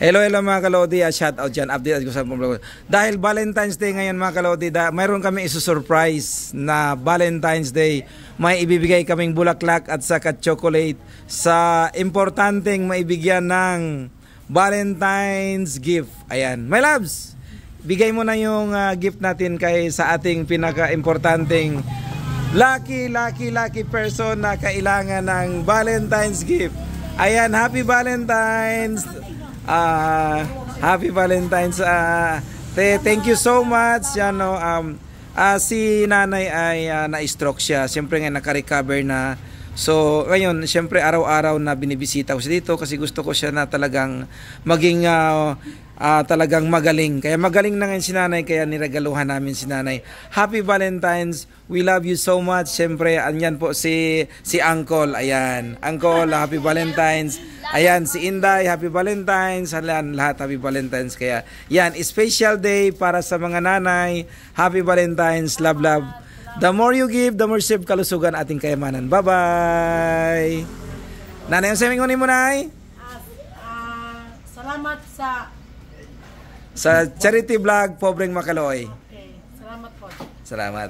Hello mga kalodi, shout out dyan, update ko sa vlog. Dahil Valentine's Day ngayon mga kalodi, mayroon kami isusurprise na Valentine's Day. May ibibigay kaming bulaklak at saka chocolate sa importanteng maibigyan ng Valentine's gift. Ayan, my loves, bigay mo na yung gift natin kay sa ating pinaka-importanteng lucky person na kailangan ng Valentine's gift. Ayan, happy Valentine's. Happy Valentine's. Thank you so much. Yan, no, si nanay ay na-stroke siya. Siyempre nga naka-recover na. So ngayon, siyempre araw-araw na binibisita ko siya dito kasi gusto ko siya na talagang maging talagang magaling. Kaya magaling na ngayon si nanay, kaya niregaluhan namin si nanay. Happy Valentine's. We love you so much. Siyempre, anyan po si Uncle. Ayan. Uncle, happy Valentine's. Ayan, si Inday, happy Valentine's. Ayan, lahat happy Valentine's. Kaya, yan, special day para sa mga nanay. Happy Valentine's. Love, love. The more you give, the more save kalusugan ating kayamanan. Bye-bye. Nanay, ang saming unin mo, Nay? Salamat sa charity vlog, Pobreng Makaloy. Okay, salamat po. Salamat.